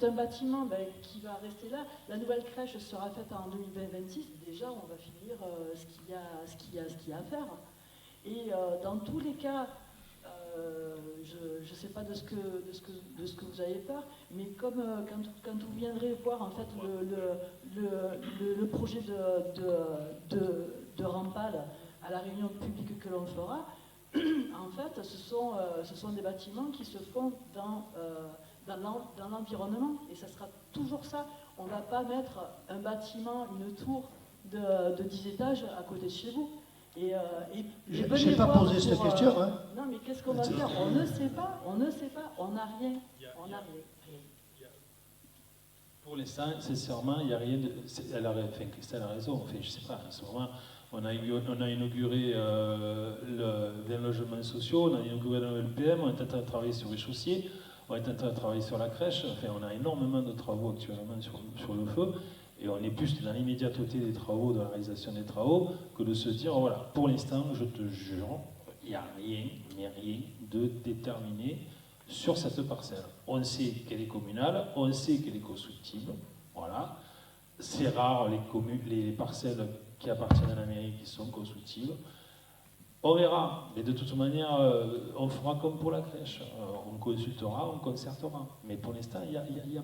un bâtiment qui va rester là. La nouvelle crèche sera faite en 2026. Déjà, on va finir ce qu'il y a à faire. Et dans tous les cas, je ne sais pas de ce que vous avez peur, mais comme quand vous viendrez voir en fait le projet de Rampal à la réunion publique que l'on fera, en fait, ce sont des bâtiments qui se font dans l'environnement, et ça sera toujours ça. On ne va pas mettre un bâtiment, une tour de 10 étages à côté de chez vous. Je n'ai pas posé cette question. Hein. Non, mais qu'est-ce qu'on va faire? On ne sait pas, on n'a rien. Pour l'instant, sincèrement, il n'y a rien de... Christelle a raison, je ne sais pas, en ce moment, on a inauguré les logements sociaux, on a inauguré le LPM, on est en train de travailler sur les chaussiers, on est en train de travailler sur la crèche, on a énormément de travaux actuellement sur le feu, et on est plus dans l'immédiateté des travaux, de la réalisation des travaux, que de se dire, voilà, pour l'instant, je te jure, il n'y a rien de déterminé sur cette parcelle. On sait qu'elle est communale, on sait qu'elle est constructible, voilà. C'est rare les parcelles qui appartiennent à la mairie qui sont constructibles. On verra, mais de toute manière, on fera comme pour la crèche. On consultera, on concertera. Mais pour l'instant, il n'y a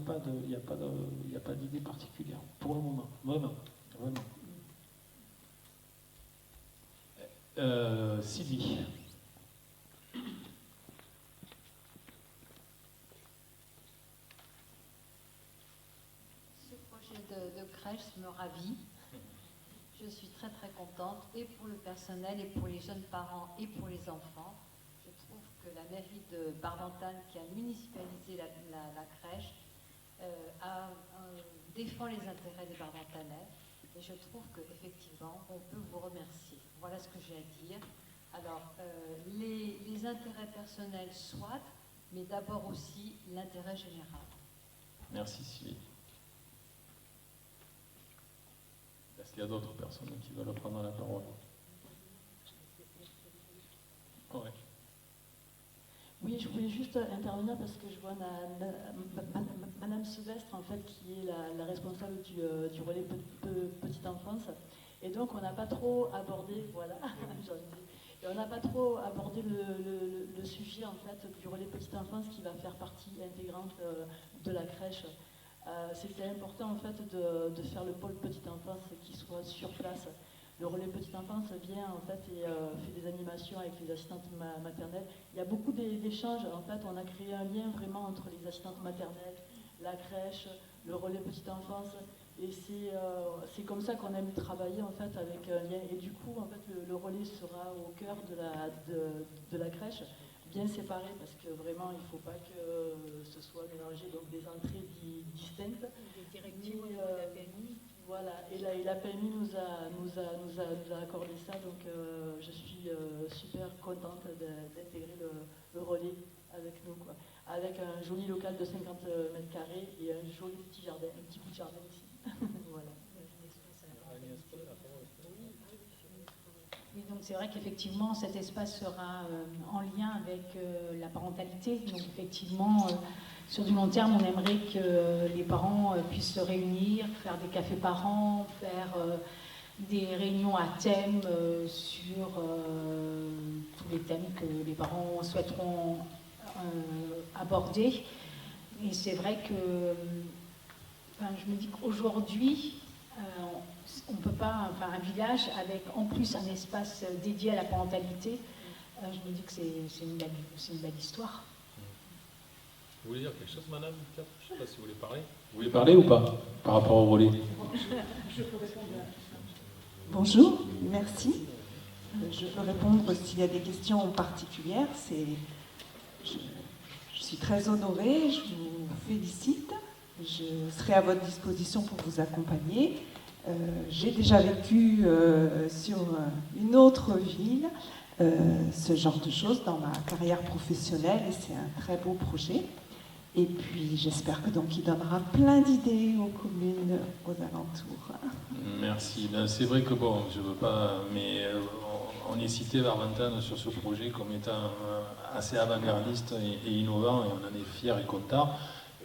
pas d'idée particulière, pour le moment, vraiment. Sylvie. Ce projet de crèche me ravit. Je suis très très contente, et pour le personnel, et pour les jeunes parents, et pour les enfants. Je trouve que la mairie de Barbentane, qui a municipalisé la crèche, défend les intérêts des Barbentanais, et je trouve qu'effectivement, on peut vous remercier. Voilà ce que j'ai à dire. Alors, les intérêts personnels soit, mais d'abord aussi l'intérêt général. Merci Sylvie. Est-ce qu'il y a d'autres personnes qui veulent prendre la parole? Ouais. Oui, je voulais juste intervenir parce que je vois Madame Sylvestre, en fait, qui est la responsable du relais petite enfance. Et donc, on n'a pas trop abordé, voilà, et on n'a pas trop abordé le sujet, en fait, du relais petite enfance qui va faire partie intégrante de la crèche. C'était important en fait de faire le pôle petite enfance qui soit sur place. Le relais petite enfance vient en fait et fait des animations avec les assistantes maternelles. Il y a beaucoup d'échanges. En fait, on a créé un lien vraiment entre les assistantes maternelles, la crèche, le relais petite enfance. Et c'est comme ça qu'on aime travailler en fait avec un lien. Et du coup, en fait, le relais sera au cœur de la crèche, bien séparé, parce que vraiment, il ne faut pas que ce soit mélangé, donc des entrées distinctes. Des directives de la PMI. Voilà, et la PMI nous a accordé ça, donc je suis super contente d'intégrer le relais avec nous, quoi. Avec un joli local de 50 mètres carrés et un joli petit jardin, un petit bout de jardin ici. Voilà. Et donc c'est vrai qu'effectivement cet espace sera en lien avec la parentalité. Donc effectivement, sur du long terme, on aimerait que les parents puissent se réunir, faire des cafés parents, faire des réunions à thème sur tous les thèmes que les parents souhaiteront aborder. Et c'est vrai que je me dis qu'aujourd'hui, on ne peut pas, un village avec en plus un espace dédié à la parentalité, je me dis que c'est une belle histoire. Vous voulez dire quelque chose, madame? Je ne sais pas si vous voulez parler. Vous voulez parler ou pas par rapport au relais? Je peux répondre. Bonjour, merci. Je peux répondre s'il y a des questions particulières. Je suis très honorée, je vous félicite. Je serai à votre disposition pour vous accompagner. J'ai déjà vécu sur une autre ville ce genre de choses dans ma carrière professionnelle et c'est un très beau projet. Et puis j'espère que donc il donnera plein d'idées aux communes aux alentours. Merci. Ben, c'est vrai que bon, je veux pas, mais on est cité Varventane sur ce projet comme étant assez avant-gardiste et innovant, et on en est fiers et contents.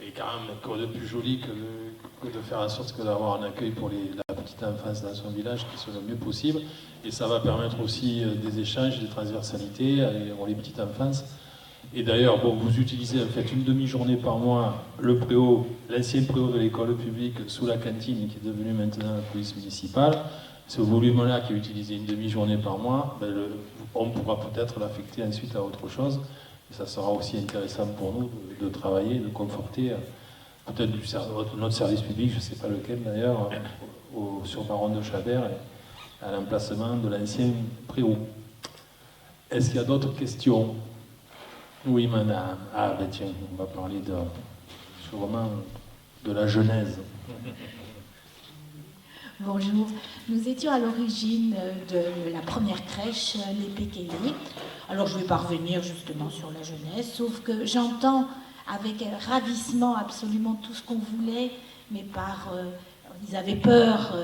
Et quand même, quoi de plus joli que de faire en sorte que d'avoir un accueil pour la petite enfance dans son village qui soit le mieux possible. Et ça va permettre aussi des échanges, des transversalités pour les petites enfances. Et d'ailleurs, bon, vous utilisez en fait une demi-journée par mois le préau, l'ancien préau de l'école publique sous la cantine qui est devenu maintenant la police municipale. Ce volume-là qui est utilisé une demi-journée par mois, ben on pourra peut-être l'affecter ensuite à autre chose. Et ça sera aussi intéressant pour nous de travailler, de conforter peut-être notre service public, je ne sais pas lequel d'ailleurs, sur Baron de Chabert, à l'emplacement de l'ancien préau. Est-ce qu'il y a d'autres questions? Oui, madame. Ah, ben tiens, on va parler sûrement de la genèse. Bonjour, nous étions à l'origine de la première crèche, les Pékélés. Alors je ne vais pas revenir justement sur la jeunesse, sauf que j'entends avec ravissement absolument tout ce qu'on voulait, mais ils avaient peur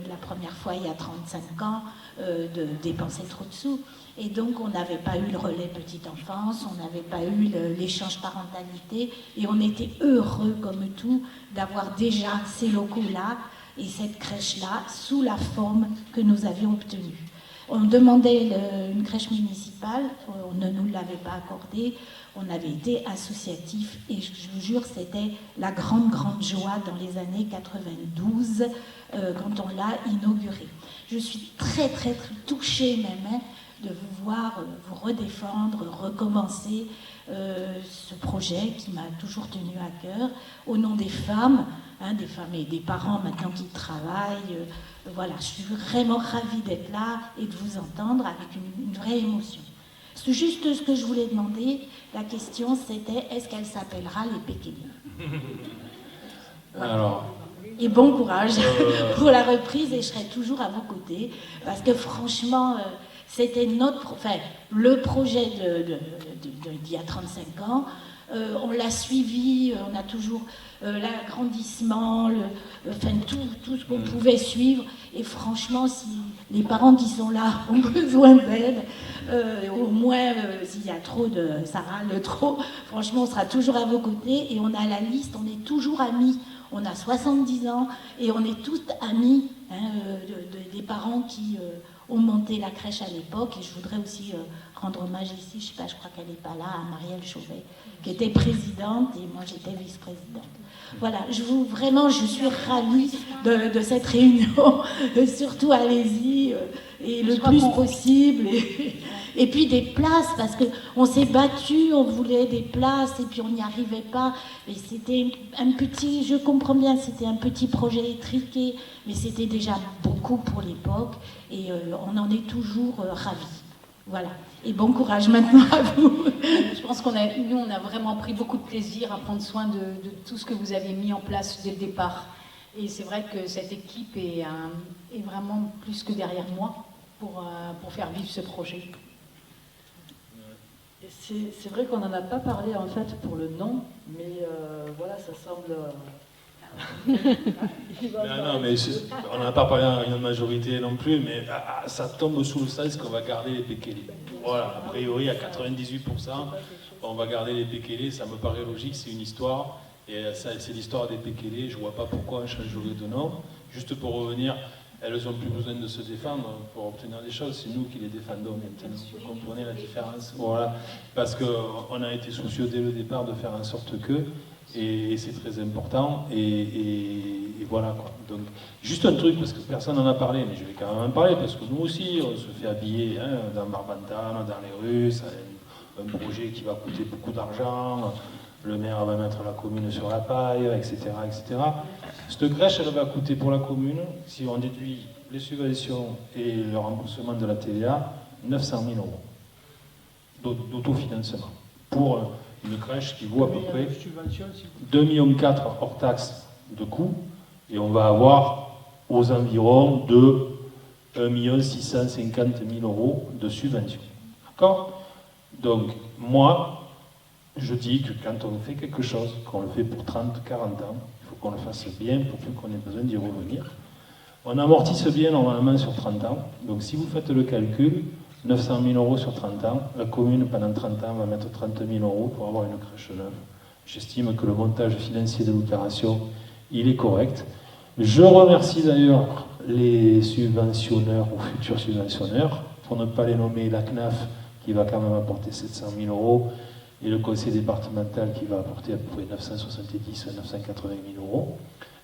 la première fois il y a 35 ans de dépenser trop de sous. Et donc on n'avait pas eu le relais petite enfance, on n'avait pas eu l'échange parentalité, et on était heureux comme tout d'avoir déjà ces locaux-là et cette crèche-là sous la forme que nous avions obtenue. On demandait une crèche municipale, on ne nous l'avait pas accordée, on avait été associatif et je vous jure, c'était la grande joie dans les années 92 quand on l'a inauguré. Je suis très touchée même de vous voir vous redéfendre, recommencer ce projet qui m'a toujours tenu à cœur, au nom des femmes et des parents maintenant qui travaillent. Voilà, je suis vraiment ravie d'être là et de vous entendre avec une vraie émotion. C'est juste ce que je voulais demander. La question c'était, est-ce qu'elle s'appellera les Pékélés? Voilà. Alors, et bon courage pour la reprise et je serai toujours à vos côtés parce que franchement, c'était le projet d'il y a 35 ans. On l'a suivi, on a toujours l'agrandissement, tout ce qu'on pouvait suivre. Et franchement, si les parents qui sont là ont besoin d'aide, au moins s'il y a trop ça râle trop, franchement, on sera toujours à vos côtés. Et on a la liste, on est toujours amis. On a 70 ans et on est tous amis des parents qui ont monté la crèche à l'époque. Et je voudrais aussi rendre hommage ici, je crois qu'elle n'est pas là, à Marielle Chauvet, qui était présidente et moi j'étais vice-présidente. Voilà, je suis ravie de cette réunion. Surtout allez-y et le plus possible. Et puis des places, parce qu'on s'est battu, on voulait des places et puis on n'y arrivait pas. Et c'était je comprends bien, c'était un petit projet étriqué, mais c'était déjà beaucoup pour l'époque et on en est toujours ravis. Voilà. Et bon courage maintenant à vous. Je pense qu'on a vraiment pris beaucoup de plaisir à prendre soin de tout ce que vous avez mis en place dès le départ. Et c'est vrai que cette équipe est vraiment plus que derrière moi pour faire vivre ce projet. C'est vrai qu'on n'en a pas parlé en fait pour le nom, mais voilà, ça semble... non, mais on n'en a pas parlé à une majorité non plus, mais ça tombe sous le sens qu'on va garder les Pékélés. Voilà, a priori à 98%, on va garder les Pékélés, ça me paraît logique, c'est une histoire, et c'est l'histoire des Pékélés, je ne vois pas pourquoi on changerait de nom. Juste pour revenir, elles n'ont plus besoin de se défendre pour obtenir des choses, c'est nous qui les défendons maintenant. Vous comprenez la différence? Voilà, parce qu'on a été soucieux dès le départ de faire en sorte que, et c'est très important, et voilà quoi. Donc, juste un truc, parce que personne n'en a parlé, mais je vais quand même en parler, parce que nous aussi, on se fait habiller dans Barbantane, dans les rues, c'est un projet qui va coûter beaucoup d'argent, le maire va mettre la commune sur la paille, etc. etc. Cette crèche, elle va coûter pour la commune, si on déduit les subventions et le remboursement de la TVA, 900 000 € d'autofinancement pour une crèche qui vaut à peu près 2,4 millions hors taxes de coûts, et on va avoir aux environs de 1 650 000 euros de subvention. D'accord? Donc, moi, je dis que quand on fait quelque chose, qu'on le fait pour 30, 40 ans, il faut qu'on le fasse bien pour plus qu'on ait besoin d'y revenir. On amortisse bien normalement sur 30 ans. Donc, si vous faites le calcul, 900 000 euros sur 30 ans, la commune, pendant 30 ans, va mettre 30 000 euros pour avoir une crèche neuve. J'estime que le montage financier de l'opération, il est correct. Je remercie d'ailleurs les subventionneurs ou futurs subventionneurs, pour ne pas les nommer, la CNAF qui va quand même apporter 700 000 euros et le conseil départemental qui va apporter à peu près 970 à 980 000 euros.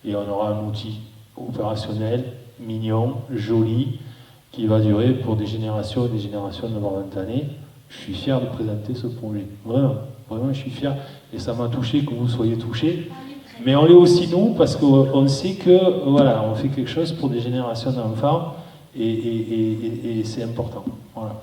Et on aura un outil opérationnel, mignon, joli, qui va durer pour des générations et des générations de Barbantanais. Je suis fier de présenter ce projet. Vraiment, vraiment, je suis fier. Et ça m'a touché que vous soyez touchés. Mais on l'est aussi nous, parce qu'on sait que, voilà, on fait quelque chose pour des générations d'enfants, et c'est important. Voilà.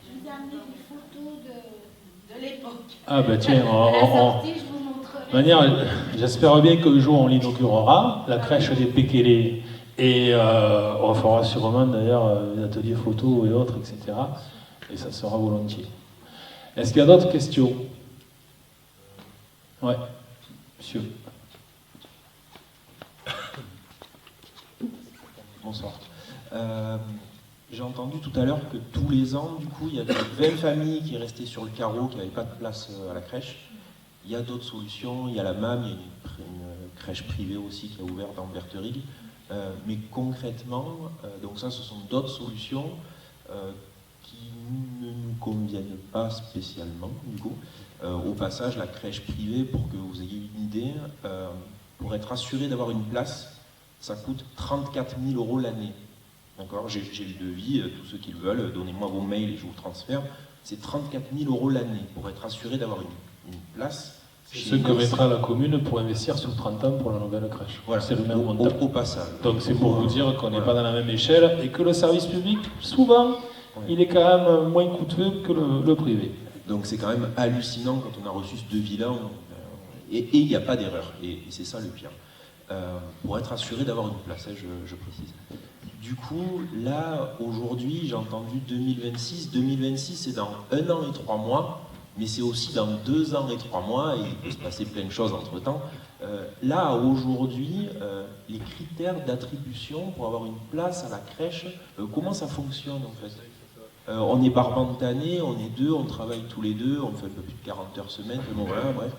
Je vous ai amené une photo de l'époque. Ah ben tiens, je vous montrerai. J'espère bien qu'un jour on l'inaugurera, la crèche des Pékélés, et on fera sûrement d'ailleurs des ateliers photos et autres, etc. Et ça sera volontiers. Est-ce qu'il y a d'autres questions? Ouais, monsieur. Bonsoir. J'ai entendu tout à l'heure que tous les ans, du coup, il y avait 20 familles qui restaient sur le carreau, qui n'avaient pas de place à la crèche. Il y a d'autres solutions. Il y a la MAM, il y a une crèche privée aussi qui a ouvert dans Bertherigue. Mais concrètement, donc ça, ce sont d'autres solutions qui ne nous conviennent pas spécialement, du coup. Au passage, la crèche privée, pour que vous ayez une idée, pour être assuré d'avoir une place, ça coûte 34 000 euros l'année. D'accord, j'ai le devis, tous ceux qui le veulent, donnez-moi vos mails et je vous transfère. C'est 34 000 euros l'année pour être assuré d'avoir une place. C'est ce que mettra la commune pour investir sur 30 ans pour la nouvelle crèche. Voilà, c'est le même montant. Au passage. Donc c'est pour vous dire qu'on n'est pas dans la même échelle et que le service public, souvent, il est quand même moins coûteux que le privé. Donc c'est quand même hallucinant quand on a reçu ce devis-là, et il n'y a pas d'erreur, et c'est ça le pire. Pour être assuré d'avoir une place, je précise. Du coup, là, aujourd'hui, j'ai entendu 2026. 2026, c'est dans 1 an et 3 mois, mais c'est aussi dans 2 ans et 3 mois, et il peut se passer plein de choses entre-temps. Là, aujourd'hui, les critères d'attribution pour avoir une place à la crèche, comment ça fonctionne en fait? On est barbantanais, on est 2, on travaille tous les 2, on fait un peu plus de 40 heures semaine, bon, voilà, bref.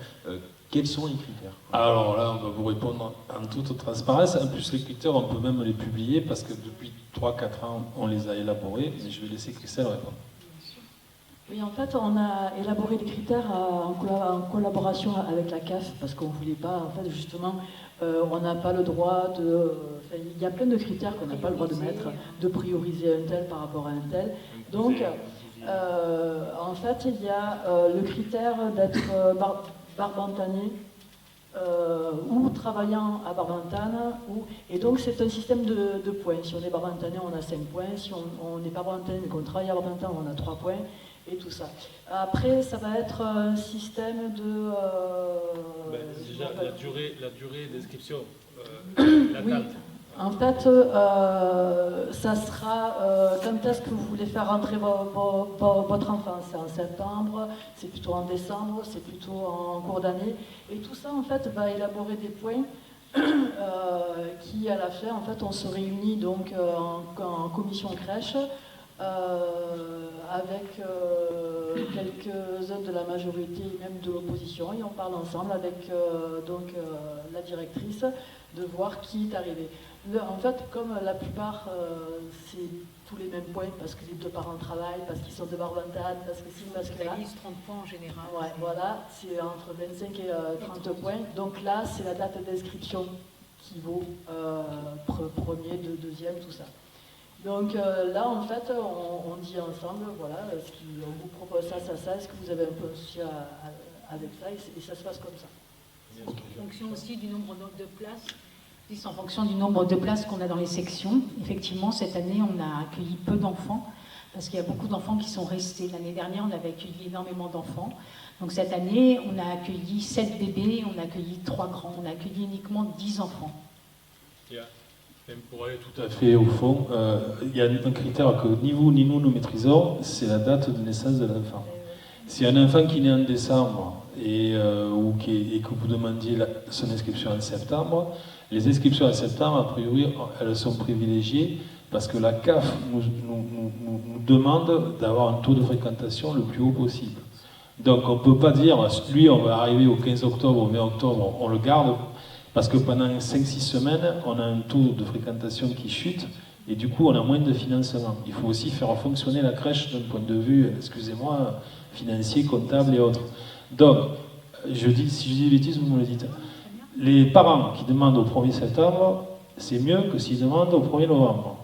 Quels sont les critères? Alors là, on va vous répondre en toute transparence. En plus, les critères, on peut même les publier parce que depuis 3-4 ans, on les a élaborés. Mais je vais laisser Christelle répondre. Oui, en fait, on a élaboré les critères en collaboration avec la CAF parce qu'on ne voulait pas, en fait, justement, on n'a pas le droit de... Il y a plein de critères qu'on n'a pas le droit de mettre, de prioriser un tel par rapport à un tel. Donc, en fait, il y a le critère d'être barbantanais ou travaillant à Barbantane. Et donc, c'est un système de points. Si on est barbantanais, on a 5 points. Si on n'est pas barbantanais mais qu'on travaille à Barbantane, on a 3 points. Et tout ça. Après, ça va être un système de... déjà, la durée d'inscription, oui. En fait, ça sera quand est-ce que vous voulez faire rentrer votre enfant? C'est en septembre, c'est plutôt en décembre, c'est plutôt en cours d'année. Et tout ça, en fait, va élaborer des points qui, à la fin, en fait, on se réunit donc en commission crèche avec quelques-uns de la majorité, même de l'opposition, et on parle ensemble avec donc, la directrice de voir qui est arrivé. En fait, comme la plupart, c'est tous les mêmes points, parce que les 2 parents travaillent, parce qu'ils sont de Barbantane, parce que si, parce que là... 30 points en général. Ouais, voilà, c'est entre 25 et 30 points. Donc là, c'est la date d'inscription qui vaut premier, deuxième, tout ça. Donc là, en fait, on dit ensemble, voilà, on vous propose ça, est-ce que vous avez un peu aussi avec ça, et ça se passe comme ça. En fonction aussi du nombre de places. C'est en fonction du nombre de places qu'on a dans les sections. Effectivement, cette année, on a accueilli peu d'enfants, parce qu'il y a beaucoup d'enfants qui sont restés. L'année dernière, on avait accueilli énormément d'enfants. Donc cette année, on a accueilli 7 bébés, on a accueilli 3 grands. On a accueilli uniquement 10 enfants. Même pour aller Tout à fait, au fond, il y a un critère que ni vous ni nous maîtrisons, c'est la date de naissance de l'enfant. Si un enfant qui naît en décembre et que vous demandiez son inscription en septembre, les inscriptions en septembre, a priori, elles sont privilégiées parce que la CAF nous demande d'avoir un taux de fréquentation le plus haut possible. Donc on ne peut pas dire, lui on va arriver au 15 octobre, au 20 octobre, on le garde, parce que pendant 5-6 semaines, on a un taux de fréquentation qui chute, et du coup on a moins de financement. Il faut aussi faire fonctionner la crèche d'un point de vue, excusez-moi, financier, comptable et autres. Donc, si je dis des bêtises, vous me le dites. Les parents qui demandent au 1er septembre, c'est mieux que s'ils demandent au 1er novembre.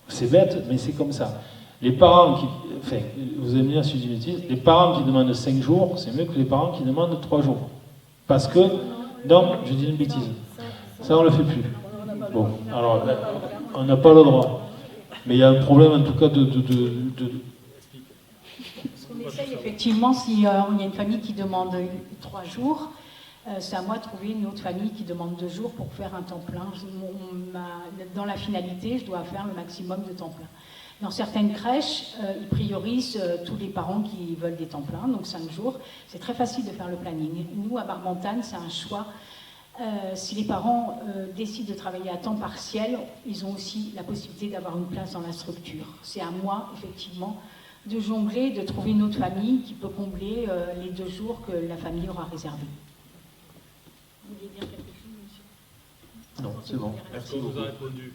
C'est bête, mais c'est comme ça. Les parents qui... Enfin, vous allez me dire si je dis des bêtises, les parents qui demandent 5 jours, c'est mieux que les parents qui demandent 3 jours. Parce que... Non, je dis une bêtise. Ça, on ne le fait plus. Bon, alors, on n'a pas le droit. Mais il y a un problème, en tout cas, Ce qu'on essaye, effectivement, s'il y a une famille qui demande 3 jours, c'est à moi de trouver une autre famille qui demande 2 jours pour faire un temps plein. Dans la finalité, je dois faire le maximum de temps plein. Dans certaines crèches, ils priorisent tous les parents qui veulent des temps pleins, donc 5 jours. C'est très facile de faire le planning. Nous, à Barbantane, c'est un choix. Si les parents décident de travailler à temps partiel, ils ont aussi la possibilité d'avoir une place dans la structure. C'est à moi, effectivement, de jongler, de trouver une autre famille qui peut combler les 2 jours que la famille aura réservés. Vous vouliez dire quelque chose, monsieur? Non, c'est bon. Merci beaucoup. Vous avez répondu.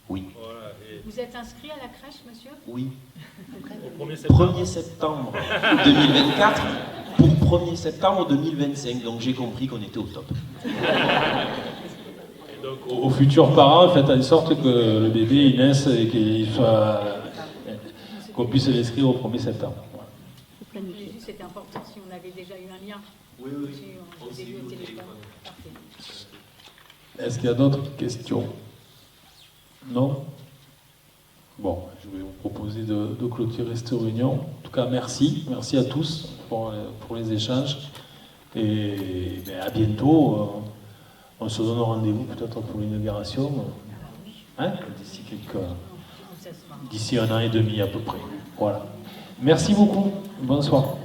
Oui. Voilà, Vous êtes inscrit à la crèche, monsieur? Oui. Au 1er septembre. 1er septembre 2024 pour 1er septembre 2025. Donc j'ai compris qu'on était au top. Et donc, aux futurs parents, faites en sorte que le bébé il naisse et qu'on puisse l'inscrire au 1er septembre. C'était important si on avait déjà eu un lien. Oui. Au début au téléphone. Parfait. Est-ce qu'il y a d'autres questions? Non? Bon, je vais vous proposer de clôturer cette réunion. En tout cas, merci. Merci à tous pour les échanges. Et à bientôt. On se donne rendez-vous peut-être pour l'inauguration. Hein? D'ici 1 an et demi à peu près. Voilà. Merci beaucoup. Bonsoir.